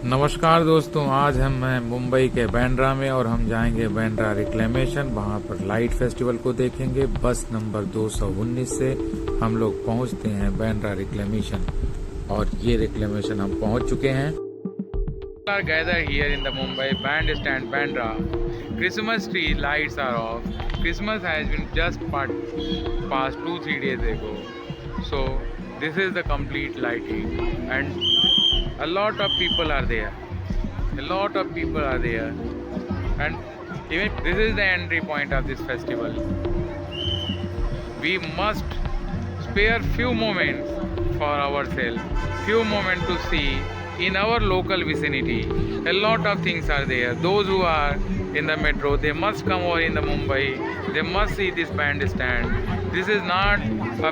नमस्कार दोस्तों, आज हम हैं मुंबई के बांद्रा में और हम जाएंगे बांद्रा रिक्लेमेशन। वहां पर लाइट फेस्टिवल को देखेंगे। बस नंबर 219 से हम लोग पहुंचते हैं बांद्रा रिक्लेमेशन और ये रिक्लेमेशन हम पहुंच चुके हैं। Are gathered here in the Mumbai bandstand Bandra. Christmas tree lights are off. Christmas has been just past 2-3 days ago. So this is the complete lighting and a lot of people are there. And even this is the entry point of this festival. We must spare few moments for ourselves, few moments to see in our local vicinity. A lot of things are there. Those who are in the metro, they must come over in the Mumbai. They must see this bandstand. This is not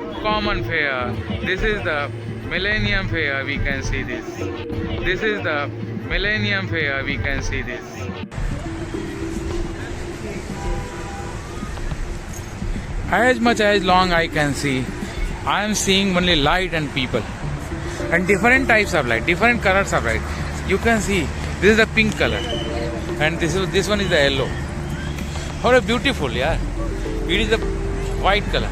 a common fair. This is the Millennium Fair. We can see this. This is the Millennium Fair. We can see this. As much as long I can see, I am seeing only light and people. And different types of light, different colors of light. You can see this is the pink color, and this one is the yellow. How beautiful, yeah! It is the white color,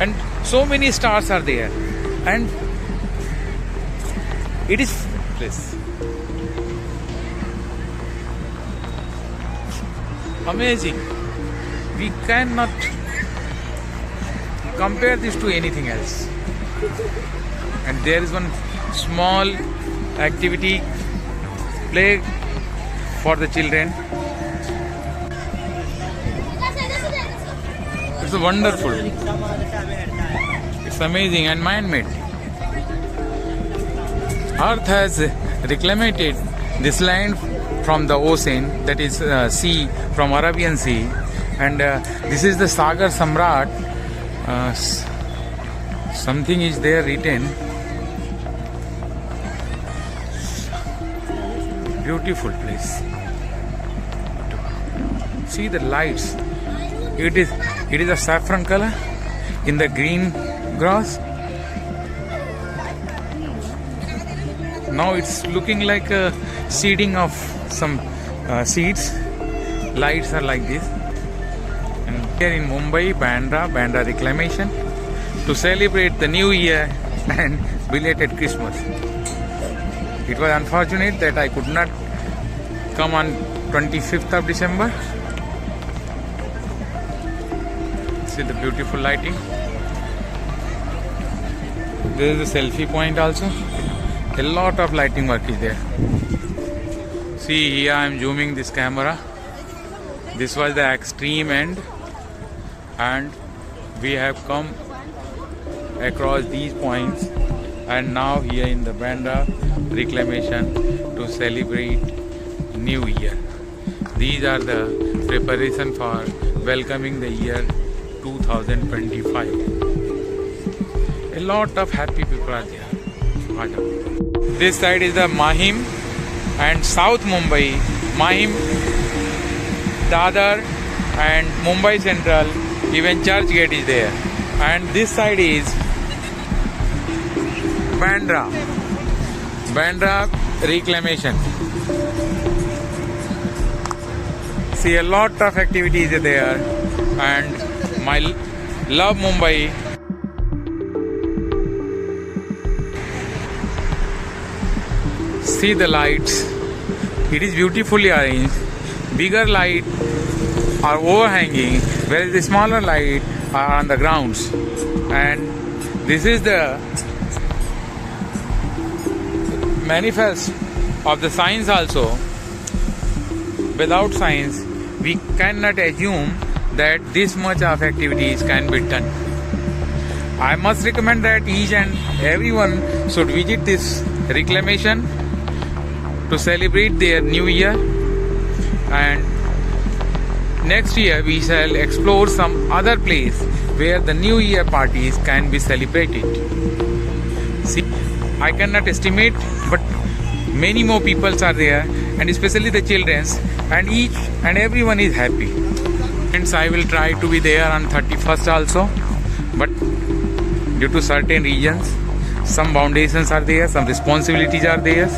and so many stars are there, and it is this amazing. We cannot compare this to anything else. And there is one small activity play for the children. It's wonderful. It's amazing and man-made. Earth has reclaimed this land from the ocean, that is sea, from Arabian Sea, and this is the Sagar Samrat. Something is there written. Beautiful place. See the lights. It is a saffron color in the green grass. Now it's looking like a seeding of some seeds. Lights are like this. And here in Mumbai, Bandra Reclamation, to celebrate the new year and belated Christmas. It was unfortunate that I could not come on 25th of December. See the beautiful lighting. There is a selfie point also. A lot of lighting work is there. See, here I am zooming this camera. This was the extreme end, and we have come across these points, and now here in the Bandra Reclamation to celebrate New Year. These are the preparation for welcoming the year 2025. A lot of happy people are there. This side is the Mahim and South Mumbai, Mahim, Dadar and Mumbai Central, even Church Gate is there. And this side is Bandra Reclamation. See, a lot of activities are there, and my love Mumbai. See the lights. It is beautifully arranged. Bigger light are overhanging, whereas the smaller light are on the grounds. And this is the manifest of the science also. Without science, we cannot assume that this much of activities can be done. I must recommend that each and everyone should visit this reclamation to celebrate their new year, and next year we shall explore some other place where the new year parties can be celebrated. See, I cannot estimate, but many more peoples are there, and especially the childrens, and each and everyone is happy. Hence I will try to be there on 31st also, but due to certain reasons some foundations are there, some responsibilities are there.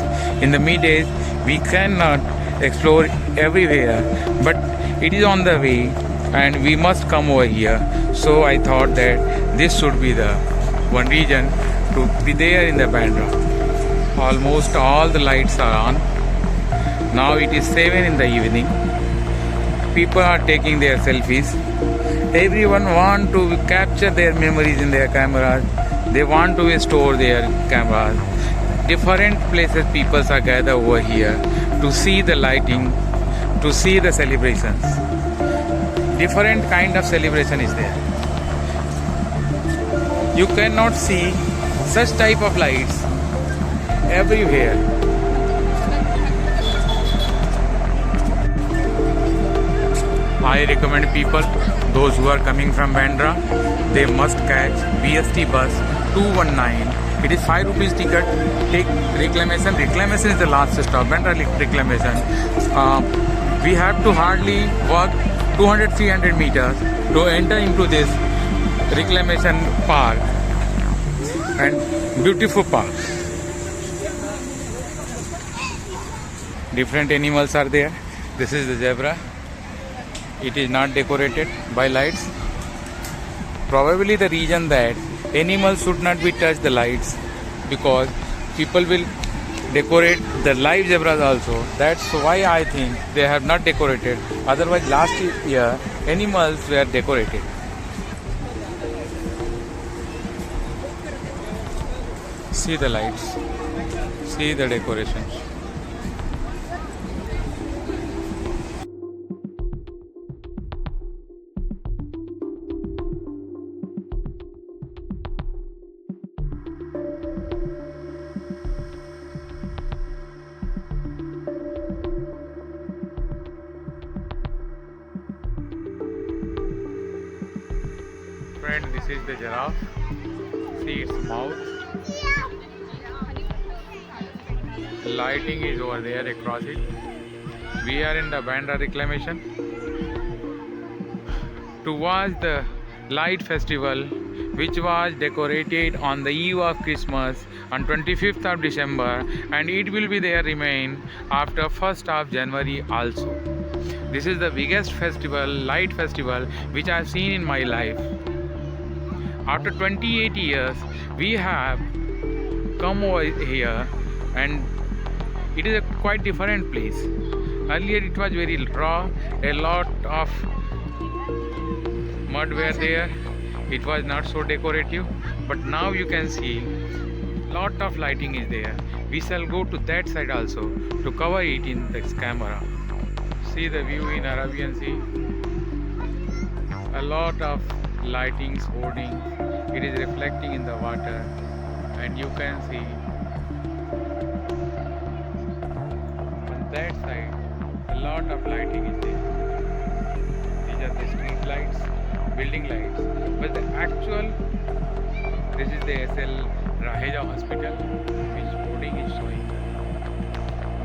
In the middays, we cannot explore everywhere, but it is on the way and we must come over here. So I thought that this should be the one reason to be there in the Bandra. Almost all the lights are on. Now it is 7 in the evening. People are taking their selfies. Everyone want to capture their memories in their cameras. They want to store their cameras. Different places people are gathered over here to see the lighting, to see the celebrations. Different kind of celebration is there. You cannot see such type of lights everywhere. I recommend people, those who are coming from Bandra, they must catch BST bus 219. It is 5 rupees ticket. Take reclamation. Reclamation is the last stop. Bandra reclamation. We have to hardly walk 200-300 meters to enter into this reclamation park and beautiful park. Different animals are there. This is the zebra. It is not decorated by lights. Probably the reason that animals should not be touched the lights, because people will decorate the live zebras also. That's why I think they have not decorated. Otherwise last year animals were decorated. See the lights. See the decorations. Friend, this is the giraffe. See its mouth. Lighting is over there across it. We are in the Bandra reclamation to watch the light festival, which was decorated on the eve of Christmas on 25th of December, and it will be there remain after 1st of January also. This is the biggest festival, light festival, which I have seen in my life. After 28 years, we have come over here, and it is a quite different place. Earlier it was very raw, a lot of mud were there, it was not so decorative, but now you can see lot of lighting is there. We shall go to that side also to cover it in this camera. See the view in Arabian Sea. A lot of lightings, hoardings, it is reflecting in the water, and you can see on that side a lot of lighting is there. These are the street lights, building lights, but the actual, this is the SL Raheja Hospital, which hoarding is showing.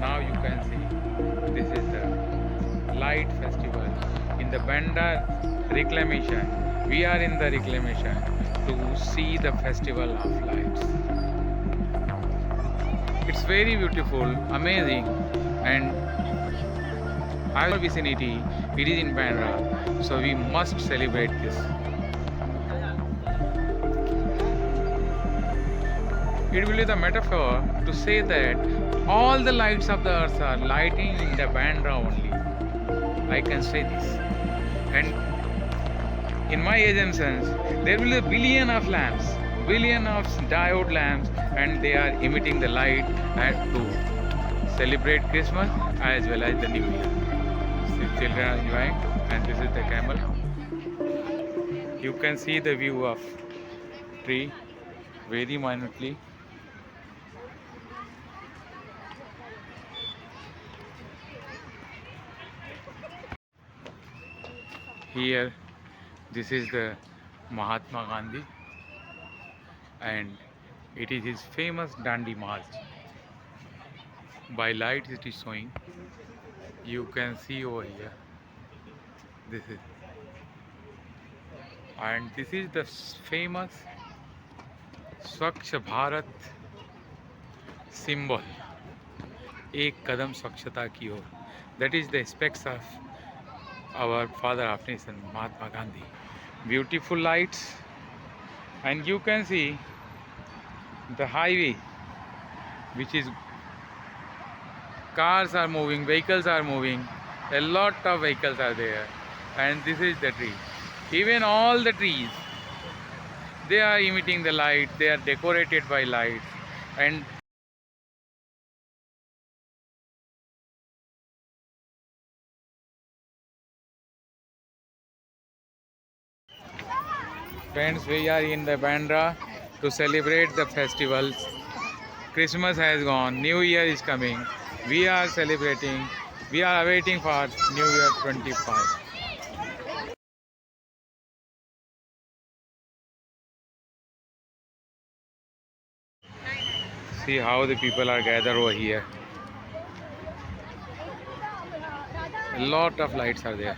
Now you can see this is the light festival in the Bandra reclamation. We are in the reclamation to see the festival of lights. It's very beautiful, amazing, and our vicinity, it is in Bandra, so we must celebrate this. It will be the metaphor to say that all the lights of the earth are lighting in the Bandra only. I can say this. And in my assumptions, there will be a billion of lamps, billion of diode lamps, and they are emitting the light to celebrate Christmas as well as the New Year. So children are enjoying, and this is the camel. You can see the view of tree very minutely. Here, this is the Mahatma Gandhi, and it is his famous Dandi March. By light it is showing. You can see over here. This is, and this is the famous स्वच्छ Bharat symbol, एक कदम स्वच्छता की ओर. That is the aspects of our father of nation, Mahatma Gandhi. Beautiful lights, and you can see the highway, which is cars are moving, vehicles are moving, a lot of vehicles are there, and this is the tree. Even all the trees, they are emitting the light, they are decorated by lights, and friends, we are in the Bandra to celebrate the festivals. Christmas has gone, New Year is coming. We are celebrating, we are awaiting for New Year 25. See how the people are gathered over here. A lot of lights are there.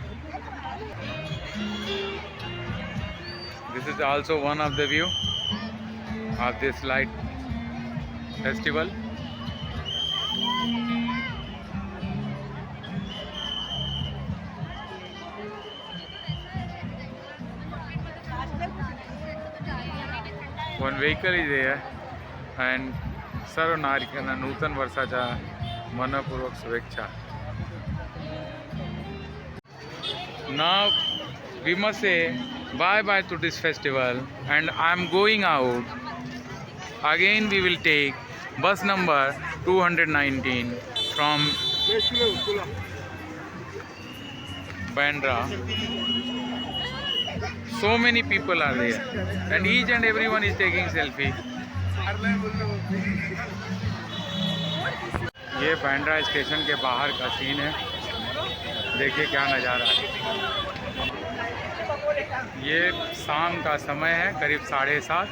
This is also one of the view of this light festival. One vehicle is there, and सर्व नागरिकांना नूतन वर्षाच्या मनपूर्वक शुभेच्छा. Now we must say bye bye to this festival, and I am going out. Again we will take bus number 219 from Bandra. So many people are there, and each and everyone is taking selfie. ये Bandra station के बाहर का scene है. देखिए क्या नज़ारा है. ये शाम का समय है, करीब 7:30,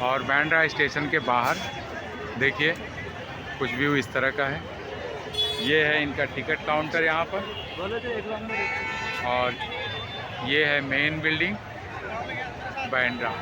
और बांद्रा स्टेशन के बाहर देखिए कुछ व्यू इस तरह का है. ये है इनका टिकट काउंटर यहाँ पर, और ये है मेन बिल्डिंग बांद्रा.